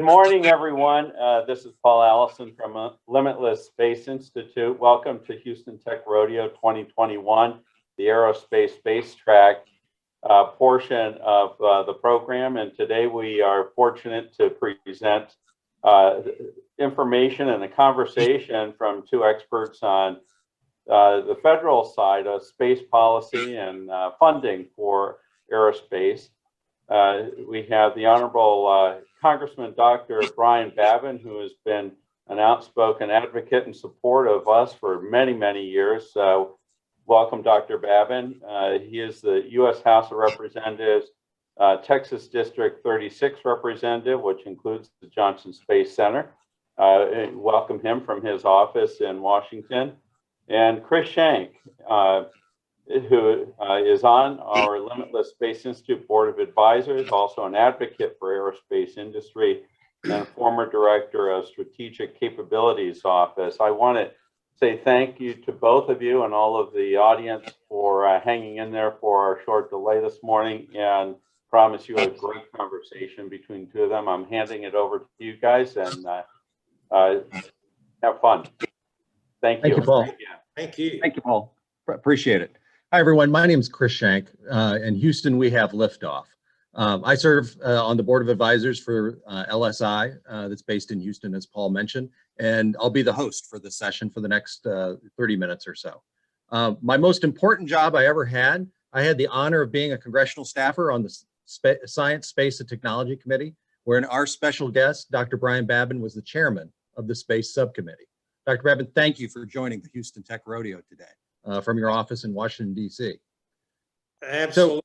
Good morning, everyone. This is Paul Allison from Limitless Space Institute. Welcome to Houston Tech Rodeo 2021, the Aerospace Space Track portion of the program. And today we are fortunate to present information and a conversation from two experts on the federal side of space policy and funding for aerospace. We have the Honorable Congressman Dr. Brian Babin, who has been an outspoken advocate and support of us for many, many years. Welcome, Dr. Babin. He is the U.S. House of Representatives, Texas District 36 representative, which includes the Johnson Space Center. Welcome him from his office in Washington. And Chris Shank, who is on our Limitless Space Institute Board of Advisors, also an advocate for aerospace industry and former director of Strategic Capabilities Office. I want to say thank you to both of you and all of the audience for hanging in there for our short delay this morning, and promise you a great conversation between two of them. I'm handing it over to you guys, and have fun. Thank you. Thank you, Paul. Thank you. Thank you, Paul. Appreciate it. Hi, everyone. My name is Chris Shank. In Houston, we have liftoff. I serve on the Board of Advisors for LSI that's based in Houston, as Paul mentioned, and I'll be the host for this session for the next 30 minutes or so. My most important job I ever had, I had the honor of being a congressional staffer on the Science, Space, and Technology Committee, wherein our special guest, Dr. Brian Babin, was the chairman of the Space Subcommittee. Dr. Babin, thank you for joining the Houston Tech Rodeo today from your office in Washington, D.C. Absolutely.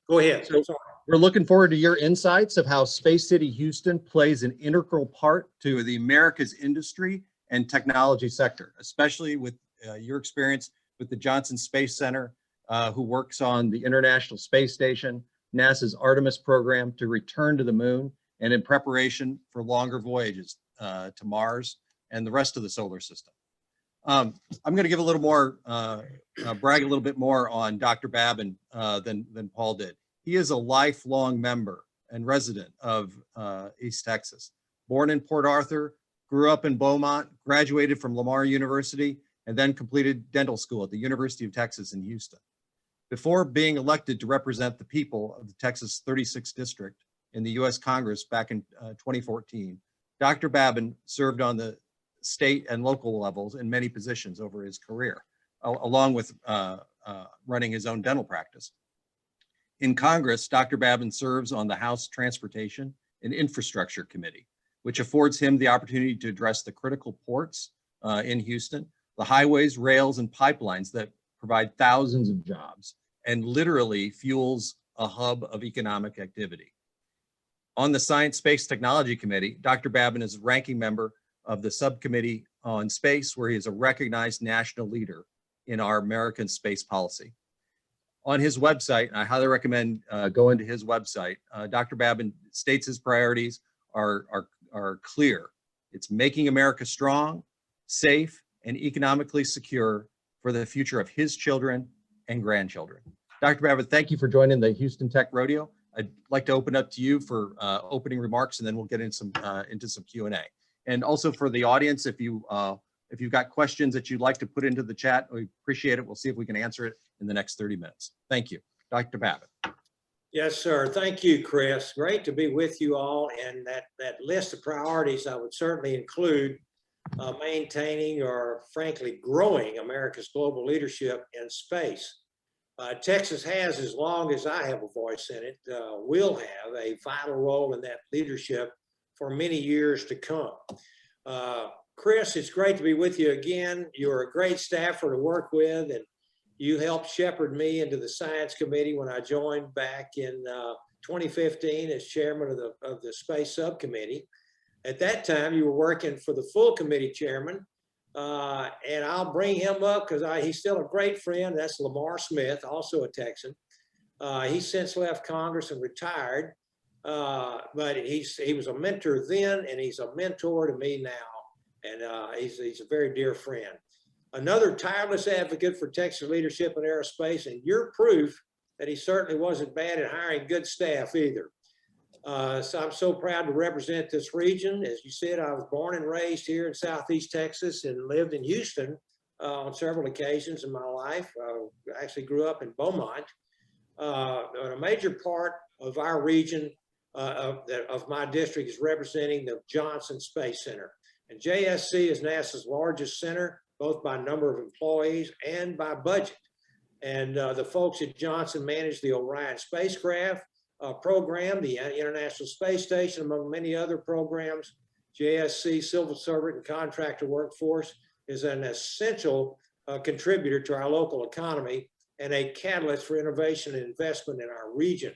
Go ahead. So we're looking forward to your insights of how Space City Houston plays an integral part to the America's industry and technology sector, especially with your experience with the Johnson Space Center, who works on the International Space Station, NASA's Artemis program to return to the moon, and in preparation for longer voyages to Mars and the rest of the solar system. I'm going to give a little more, brag a little bit more on Dr. Babin than Paul did. He is a lifelong member and resident of East Texas. Born in Port Arthur, grew up in Beaumont, graduated from Lamar University, and then completed dental school at the University of Texas in Houston. Before being elected to represent the people of the Texas 36th District in the U.S. Congress back in 2014, Dr. Babin served on the state and local levels in many positions over his career, along with running his own dental practice. In Congress, Dr. Babin serves on the House Transportation and Infrastructure Committee, which affords him the opportunity to address the critical ports in Houston, the highways, rails, and pipelines that provide thousands of jobs and literally fuels a hub of economic activity. On the Science, Space, Technology Committee, Dr. Babin is a ranking member of the Subcommittee on Space, where he is a recognized national leader in our American space policy. On his website, and I highly recommend going to his website, Dr. Babin states his priorities are clear. It's making America strong, safe, and economically secure for the future of his children and grandchildren. Dr. Babin, thank you for joining the Houston Tech Rodeo. I'd like to open up to you for opening remarks, and then we'll get into some Q&A. And also for the audience, if you've got questions that you'd like to put into the chat, we appreciate it. We'll see if we can answer it in the next 30 minutes. Thank you. Dr. Babin. Yes, sir. Thank you, Chris. Great to be with you all. And that list of priorities, I would certainly include maintaining or frankly growing America's global leadership in space. Texas has, as long as I have a voice in it, will have a vital role in that leadership for many years to come. Chris, it's great to be with you again. You're a great staffer to work with, and you helped shepherd me into the Science Committee when I joined back in 2015 as chairman of the Space Subcommittee. At that time, you were working for the full committee chairman, and I'll bring him up because he's still a great friend. That's Lamar Smith, also a Texan. He's since left Congress and retired. But he was a mentor then, and he's a mentor to me now, and he's a very dear friend. Another tireless advocate for Texas leadership in aerospace, and you're proof that he certainly wasn't bad at hiring good staff either. So I'm so proud to represent this region. As you said, I was born and raised here in Southeast Texas and lived in Houston on several occasions in my life. I actually grew up in Beaumont. A major part of our region of my district is representing the Johnson Space Center. And JSC is NASA's largest center, both by number of employees and by budget. And the folks at Johnson manage the Orion spacecraft program, the International Space Station, among many other programs. JSC civil servant and contractor workforce is an essential contributor to our local economy and a catalyst for innovation and investment in our region.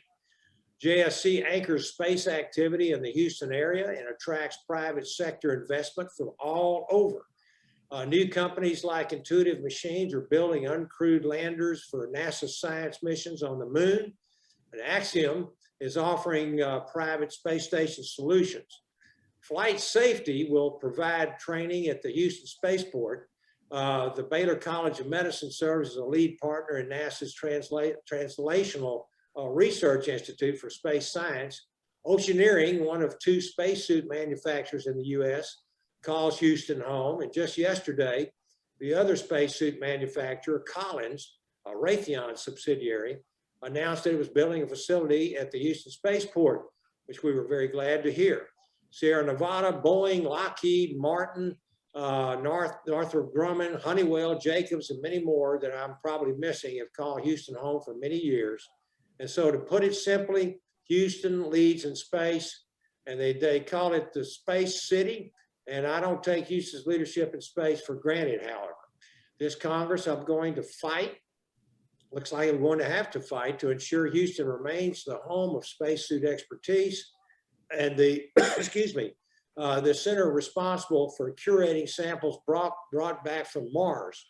JSC anchors space activity in the Houston area and attracts private sector investment from all over. New companies like Intuitive Machines are building uncrewed landers for NASA science missions on the moon. And Axiom is offering private space station solutions. Flight Safety will provide training at the Houston Spaceport. The Baylor College of Medicine serves as a lead partner in NASA's Translational Research Institute for Space Science. Oceaneering, one of 2 spacesuit manufacturers in the US, calls Houston home. And just yesterday, the other spacesuit manufacturer, Collins, a Raytheon subsidiary, announced that it was building a facility at the Houston Spaceport, which we were very glad to hear. Sierra Nevada, Boeing, Lockheed Martin, Northrop Grumman, Honeywell, Jacobs, and many more that I'm probably missing have called Houston home for many years. And so to put it simply, Houston leads in space, and they call it the Space City. And I don't take Houston's leadership in space for granted, however. This Congress, I'm going to fight. Looks like I'm going to have to fight to ensure Houston remains the home of spacesuit expertise and the, excuse me, the center responsible for curating samples brought back from Mars.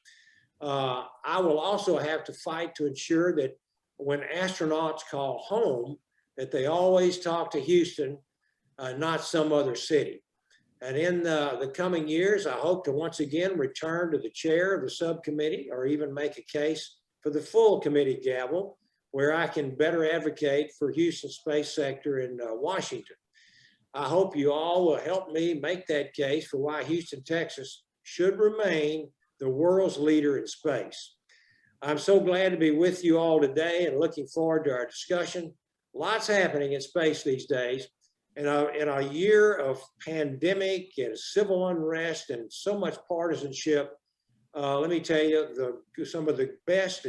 I will also have to fight to ensure that when astronauts call home, that they always talk to Houston, not some other city. And in the coming years, I hope to once again return to the chair of the subcommittee or even make a case for the full committee gavel, where I can better advocate for Houston's space sector in Washington. I hope you all will help me make that case for why Houston, Texas should remain the world's leader in space. I'm so glad to be with you all today and looking forward to our discussion. Lots happening in space these days. In a year of pandemic and civil unrest and so much partisanship, let me tell you, some of the best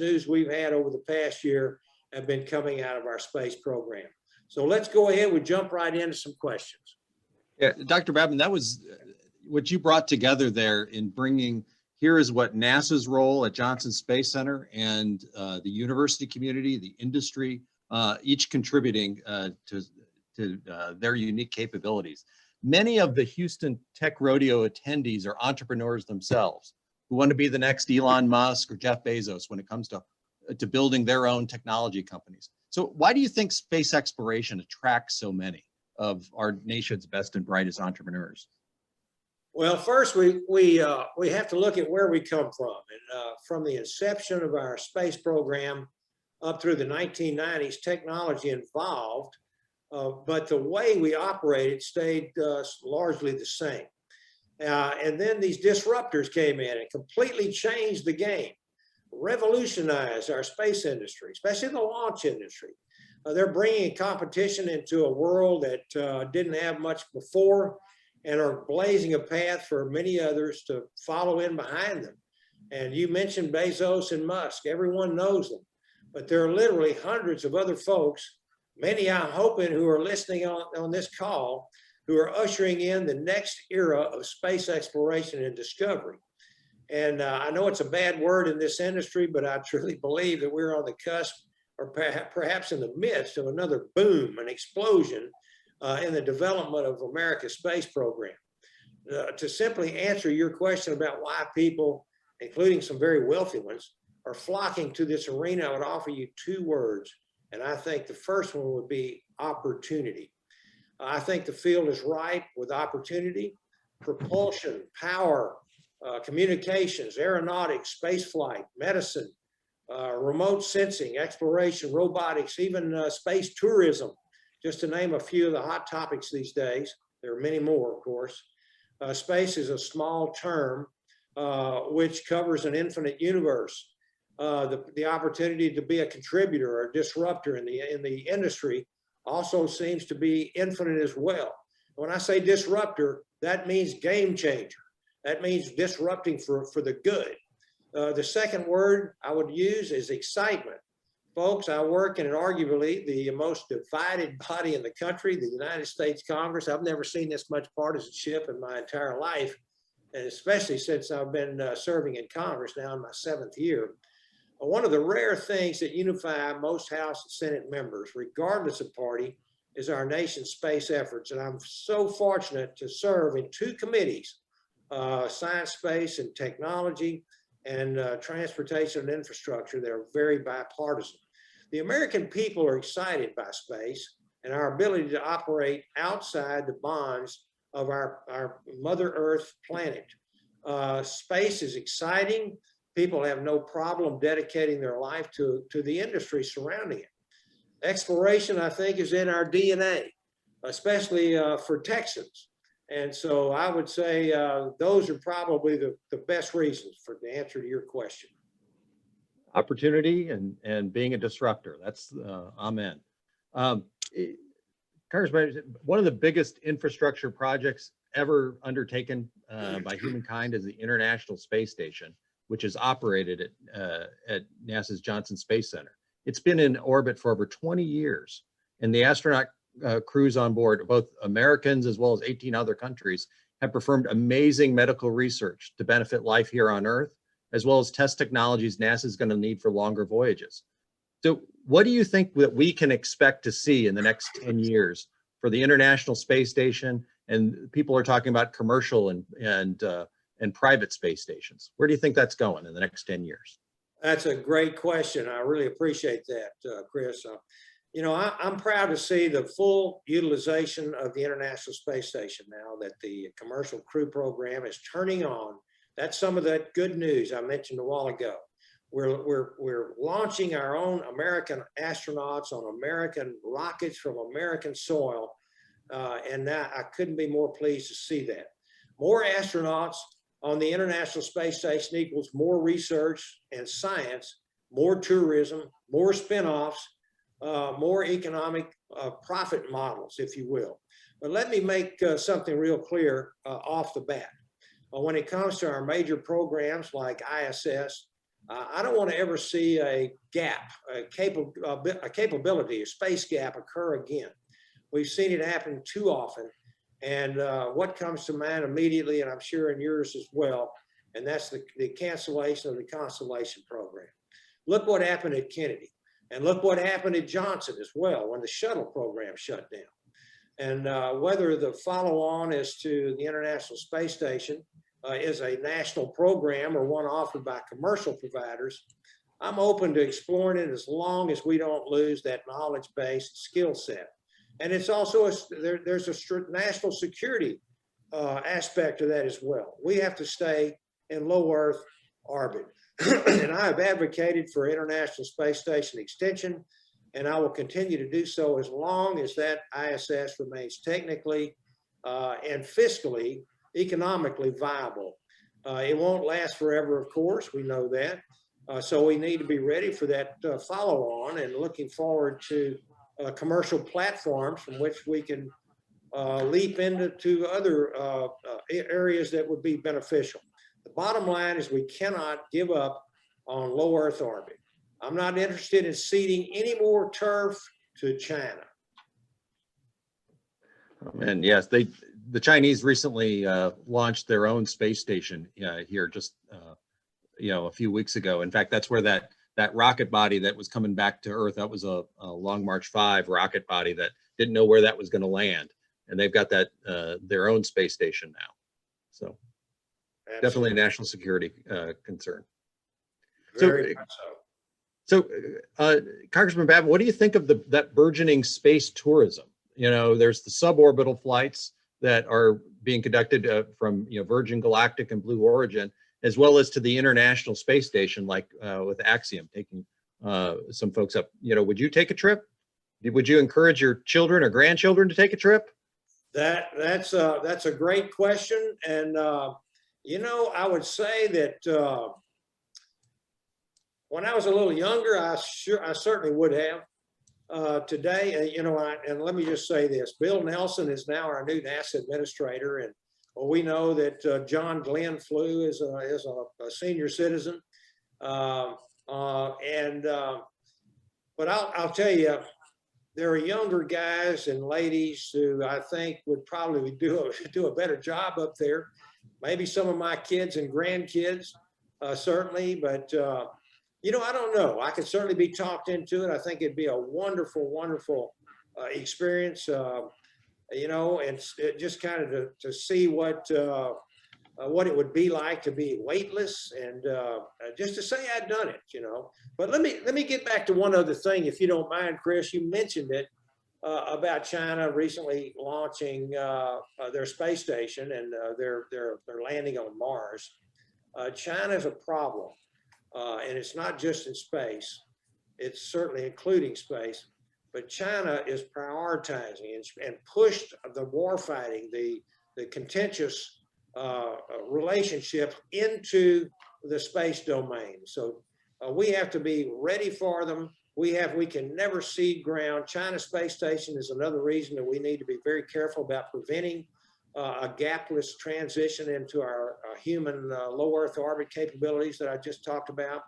news we've had over the past year have been coming out of our space program. So let's go ahead. We'll jump right into some questions. Yeah, Dr. Babin, that was what you brought together there in bringing, here is what NASA's role at Johnson Space Center and the university community, the industry, each contributing to their unique capabilities. Many of the Houston Tech Rodeo attendees are entrepreneurs themselves who want to be the next Elon Musk or Jeff Bezos when it comes to building their own technology companies. So why do you think space exploration attracts so many of our nation's best and brightest entrepreneurs? Well, first we have to look at where we come from. And from the inception of our space program up through the 1990s, technology evolved. But the way we operated stayed largely the same. And then these disruptors came in and completely changed the game, revolutionized our space industry, especially the launch industry. They're bringing competition into a world that didn't have much before and are blazing a path for many others to follow in behind them. And you mentioned Bezos and Musk. Everyone knows them. But there are literally hundreds of other folks, many I'm hoping who are listening on this call, who are ushering in the next era of space exploration and discovery. And I know it's a bad word in this industry, but I truly believe that we're on the cusp or perhaps in the midst of another boom, an explosion in the development of America's space program. To simply answer your question about why people, including some very wealthy ones, are flocking to this arena, I would offer you 2 words. And I think the first one would be opportunity. I think the field is ripe with opportunity, propulsion, power, communications, aeronautics, space flight, medicine, remote sensing, exploration, robotics, even space tourism, just to name a few of the hot topics these days. There are many more, of course. Space is a small term which covers an infinite universe. The opportunity to be a contributor or a disruptor in the industry also seems to be infinite as well. When I say disruptor, that means game changer. That means disrupting for the good. The second word I would use is excitement. Folks, I work in arguably the most divided body in the country, the United States Congress. I've never seen this much partisanship in my entire life, and especially since I've been serving in Congress now in my 7th year. One of the rare things that unify most House and Senate members, regardless of party, is our nation's space efforts. And I'm so fortunate to serve in 2 committees, Science, Space, and Technology, and Transportation and Infrastructure. They're very bipartisan. The American people are excited by space and our ability to operate outside the bonds of our Mother Earth planet. Space is exciting. People have no problem dedicating their life to the industry surrounding it. Exploration, I think, is in our DNA, especially for Texans. And so I would say those are probably the best reasons for the answer to your question. Opportunity and being a disruptor. That's amen. Congressman, one of the biggest infrastructure projects ever undertaken by humankind is the International Space Station, which is operated at NASA's Johnson Space Center. It's been in orbit for over 20 years, and the astronaut crews on board, both Americans as well as 18 other countries, have performed amazing medical research to benefit life here on Earth, as well as test technologies NASA is going to need for longer voyages. So what do you think that we can expect to see in the next 10 years for the International Space Station? And people are talking about commercial and private space stations. Where do you think that's going in the next 10 years? That's a great question. I really appreciate that, Chris. You know, I'm proud to see the full utilization of the International Space Station now that the commercial crew program is turning on. That's some of that good news I mentioned a while ago. We're launching our own American astronauts on American rockets from American soil. And now I couldn't be more pleased to see that. More astronauts on the International Space Station equals more research and science, more tourism, more spinoffs, more economic profit models, if you will. But let me make something real clear off the bat. When it comes to our major programs like ISS, I don't want to ever see a gap, a capability, a space gap occur again. We've seen it happen too often. And what comes to mind immediately, and I'm sure in yours as well, and that's the cancellation of the Constellation program. Look what happened at Kennedy, and look what happened at Johnson as well when the shuttle program shut down. And whether the follow-on is to the International Space Station is a national program or one offered by commercial providers, I'm open to exploring it as long as we don't lose that knowledge-based skill set. And it's also, there's a national security aspect to that as well. We have to stay in low Earth orbit. And I have advocated for International Space Station extension, and I will continue to do so as long as that ISS remains technically and fiscally, economically viable. It won't last forever, of course, we know that. So we need to be ready for that follow-on and looking forward to commercial platforms from which we can leap into other areas that would be beneficial. The bottom line is we cannot give up on low Earth orbit. I'm not interested in ceding any more turf to China. And yes, the Chinese recently launched their own space station here just a few weeks ago. In fact, that's where that rocket body that was coming back to Earth, that was a Long March 5 rocket body that didn't know where that was going to land. And they've got that their own space station now. So Absolutely. Definitely a national security concern. Very much so. So Congressman Babin, what do you think of that burgeoning space tourism? You know, there's the suborbital flights that are being conducted from Virgin Galactic and Blue Origin, as well as to the International Space Station, like with Axiom taking some folks up. Would you take a trip? Would you encourage your children or grandchildren to take a trip? That's a great question. And, you know, I would say that when I was a little younger, I certainly would have. Today, you know, and let me just say this, Bill Nelson is now our new NASA administrator. And well, we know that John Glenn flew as a senior citizen. But I'll tell you, there are younger guys and ladies who I think would probably do a better job up there. Maybe some of my kids and grandkids, certainly, but you know, I don't know. I could certainly be talked into it. I think it'd be a wonderful, wonderful experience, you know, and just kind of to see what it would be like to be weightless and just to say I'd done it, you know. But let me get back to one other thing, if you don't mind, Chris. You mentioned it about China recently launching their space station, and they're landing on Mars. China is a problem, and it's not just in space. It's certainly including space. But China is prioritizing and pushed the war fighting, the contentious relationship into the space domain. So we have to be ready for them. We can never cede ground. China space station is another reason that we need to be very careful about preventing a gapless transition into our human low Earth orbit capabilities that I just talked about.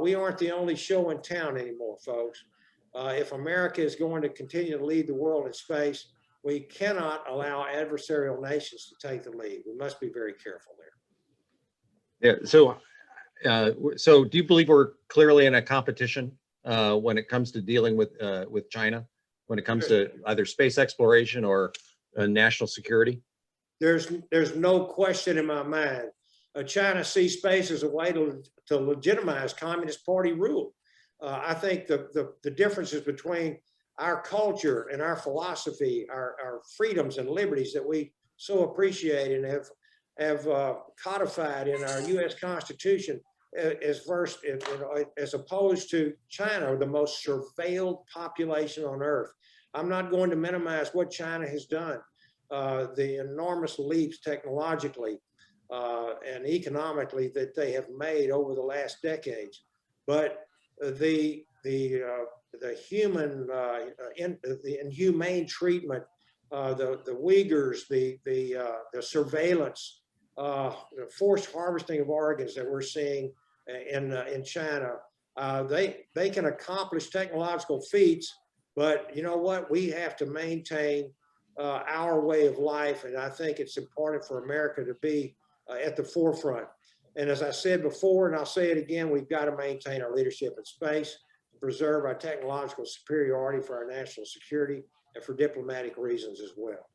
We aren't the only show in town anymore, folks. If America is going to continue to lead the world in space, we cannot allow adversarial nations to take the lead. We must be very careful there. Yeah. So do you believe we're clearly in a competition when it comes to dealing with China, when it comes to either space exploration or national security? There's no question in my mind. China sees space as a way to legitimize Communist Party rule. I think the differences between our culture and our philosophy, our freedoms and liberties that we so appreciate and have codified in our U.S. Constitution, as opposed to China, the most surveilled population on earth. I'm not going to minimize what China has done, the enormous leaps technologically and economically that they have made over the last decades, but the human, the inhumane treatment, the Uyghurs, the surveillance, the forced harvesting of organs that we're seeing in China, they can accomplish technological feats, but you know what? We have to maintain our way of life, and I think it's important for America to be at the forefront. And as I said before, and I'll say it again, we've got to maintain our leadership in space, preserve our technological superiority for our national security and for diplomatic reasons as well.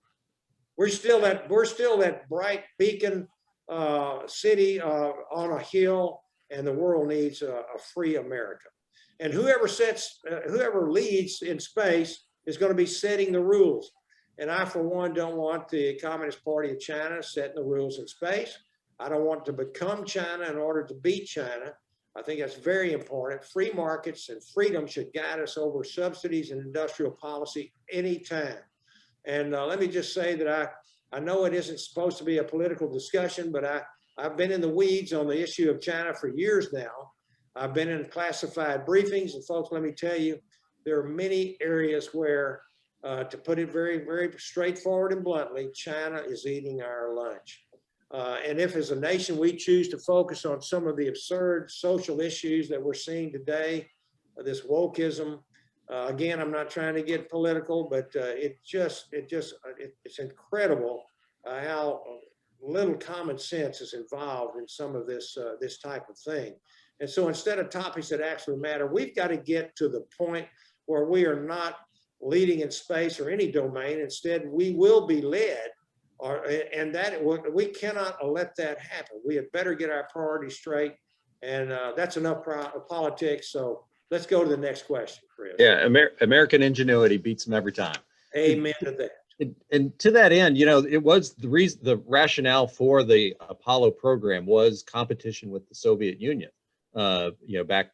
We're still that bright beacon city on a hill, and the world needs a free America. And whoever leads in space is going to be setting the rules. And I, for one, don't want the Communist Party of China setting the rules in space. I don't want to become China in order to beat China. I think that's very important. Free markets and freedom should guide us over subsidies and industrial policy anytime. And let me just say that I know it isn't supposed to be a political discussion, but I've been in the weeds on the issue of China for years now. I've been in classified briefings, and folks, let me tell you, there are many areas where, to put it very, very straightforward and bluntly, China is eating our lunch. And if as a nation we choose to focus on some of the absurd social issues that we're seeing today, this wokeism, again, I'm not trying to get political, but it's incredible how little common sense is involved in some of this type of thing. And so instead of topics that actually matter, we've got to get to the point where we are not leading in space or any domain. Instead, we will be led. And that we cannot let that happen. We had better get our priorities straight, and that's enough politics. So let's go to the next question, Chris. Yeah, American ingenuity beats them every time. Amen to that. And to that end, you know, it was the rationale for the Apollo program was competition with the Soviet Union. Back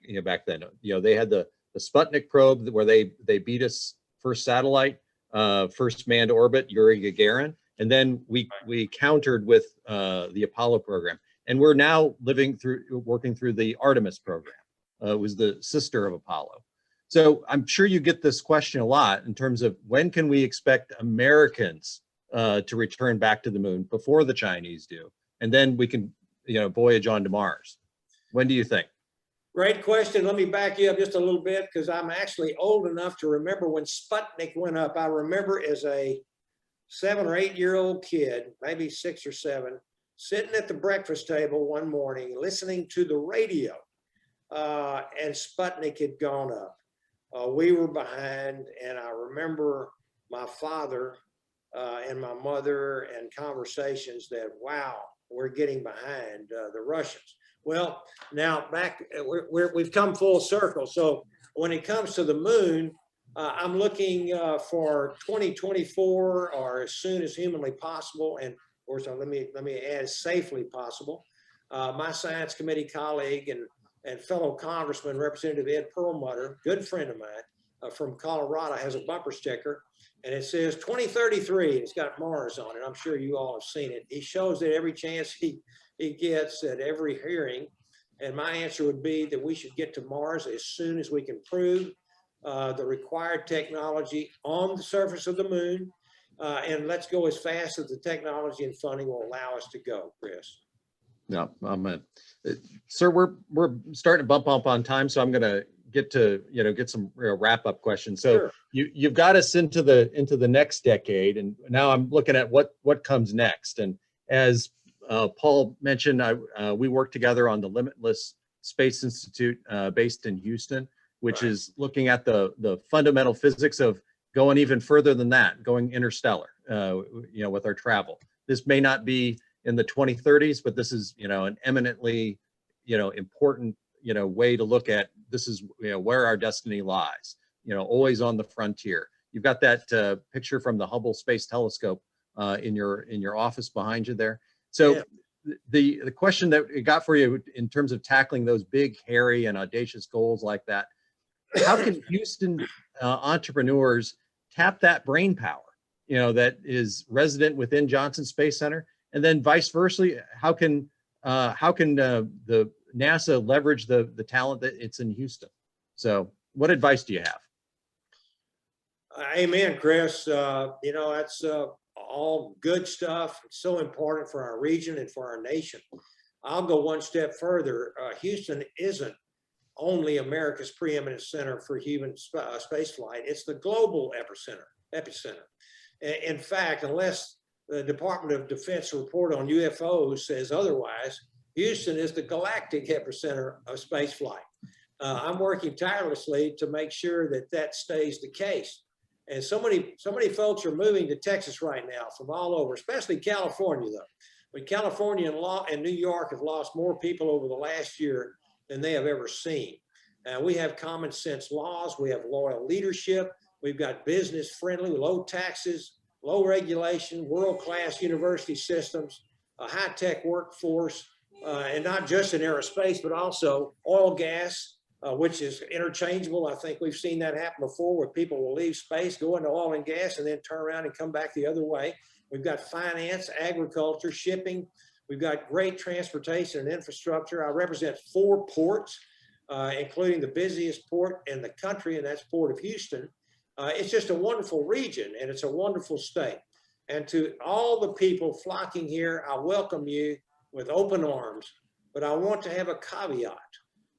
then, they had the Sputnik probe, where they beat us first satellite, first manned orbit, Yuri Gagarin, and then we countered with the Apollo program, and we're now working through the Artemis program. It was the sister of Apollo. So I'm sure you get this question a lot in terms of when can we expect Americans to return back to the moon before the Chinese do, and then we can, voyage on to Mars. When do you think? Great question. Let me back you up just a little bit because I'm actually old enough to remember when Sputnik went up. I remember as a 7 or 8 year old kid, maybe 6 or 7, sitting at the breakfast table one morning, listening to the radio, and Sputnik had gone up. We were behind, and I remember my father and my mother and conversations that, wow, we're getting behind the Russians. Well, now back, we've come full circle. So when it comes to the moon, I'm looking for 2024 or as soon as humanly possible. And of course, let me add safely possible. My science committee colleague and fellow Congressman, Representative Ed Perlmutter, good friend of mine from Colorado, has a bumper sticker, and it says 2033. And it's got Mars on it. I'm sure you all have seen it. He shows it every chance he gets at every hearing. And my answer would be that we should get to Mars as soon as we can prove the required technology on the surface of the moon. And let's go as fast as the technology and funding will allow us to go, Chris. No, sir, we're starting to bump up on time, so I'm going to get to get some wrap up questions. So sure. You've got us into the next decade, and now I'm looking at what comes next. And as Paul mentioned, we work together on the Limitless Space Institute based in Houston, which right. is looking at the fundamental physics of going even further than that, going interstellar, with our travel. This may not be in the 2030s, but this is, an eminently, important, way to look at this is, where our destiny lies, always on the frontier. You've got that picture from the Hubble Space Telescope in your office behind you there. So yeah. the question that we got for you in terms of tackling those big, hairy and audacious goals like that, how can Houston entrepreneurs tap that brain power, that is resident within Johnson Space Center? And then vice versa, how can the NASA leverage the talent that it's in Houston? So what advice do you have? Amen, Chris. That's all good stuff. It's so important for our region and for our nation. I'll go one step further. Houston isn't only America's preeminent center for human space flight. It's the global epicenter. In fact, unless the Department of Defense report on UFOs says otherwise, Houston is the galactic epicenter of space flight. I'm working tirelessly to make sure that stays the case. And so many folks are moving to Texas right now from all over, especially California, though. But California and New York have lost more people over the last year than they have ever seen. We have common sense laws. We have loyal leadership. We've got business friendly, low taxes, low regulation, world-class university systems, a high-tech workforce, and not just in aerospace, but also oil, gas, which is interchangeable. I think we've seen that happen before where people will leave space, go into oil and gas, and then turn around and come back the other way. We've got finance, agriculture, shipping. We've got great transportation and infrastructure. I represent 4 ports, including the busiest port in the country, and that's Port of Houston. It's just a wonderful region, and it's a wonderful state. And to all the people flocking here, I welcome you with open arms, but I want to have a caveat.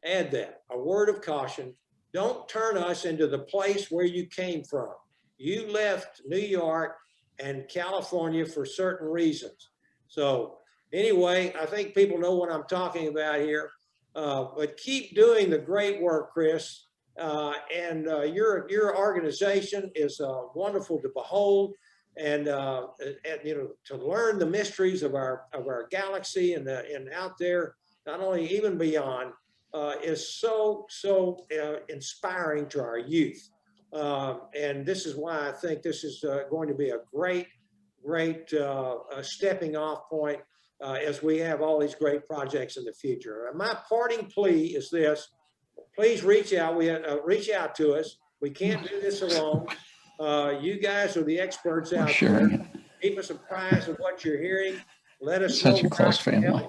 Add that, a word of caution. Don't turn us into the place where you came from. You left New York and California for certain reasons. So anyway, I think people know what I'm talking about here, but keep doing the great work, Chris. Your organization is wonderful to behold, and to learn the mysteries of our galaxy and out there, not only even beyond, is so inspiring to our youth. And this is why I think this is going to be a great stepping off point as we have all these great projects in the future. My parting plea is this. please reach out. Reach out to us. We can't do this alone. You guys are the experts out there. Keep us apprised of what you're hearing. Let us know. Such a close family.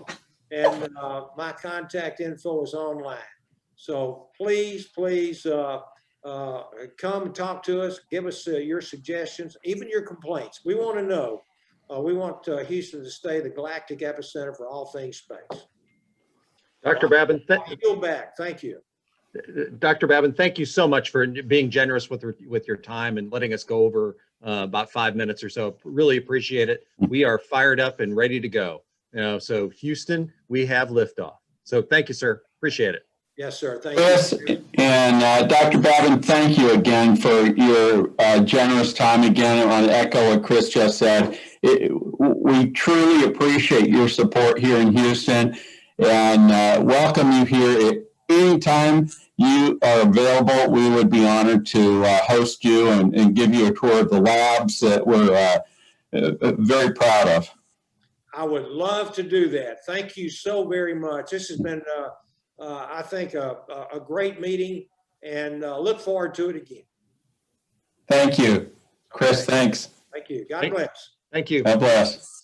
And my contact info is online. So please, come and talk to us. Give us your suggestions, even your complaints. We want to know. We want Houston to stay the galactic epicenter for all things space. Dr. Babin, Yield back. Thank you. Dr. Babin, thank you so much for being generous with your time and letting us go over about 5 minutes or so. Really appreciate it. We are fired up and ready to go. So Houston, we have liftoff. So thank you, sir. Appreciate it. Yes, sir. Thank Chris you. and Dr. Babin, thank you again for your generous time. Again, I want to echo what Chris just said. We truly appreciate your support here in Houston and welcome you here anytime you are available. We would be honored to host you and give you a tour of the labs that we're very proud of. I would love to do that. Thank you so very much. This has been, I think, a great meeting, and look forward to it again. Thank you. Chris, thanks. Thank you. God bless. Thank you. God bless.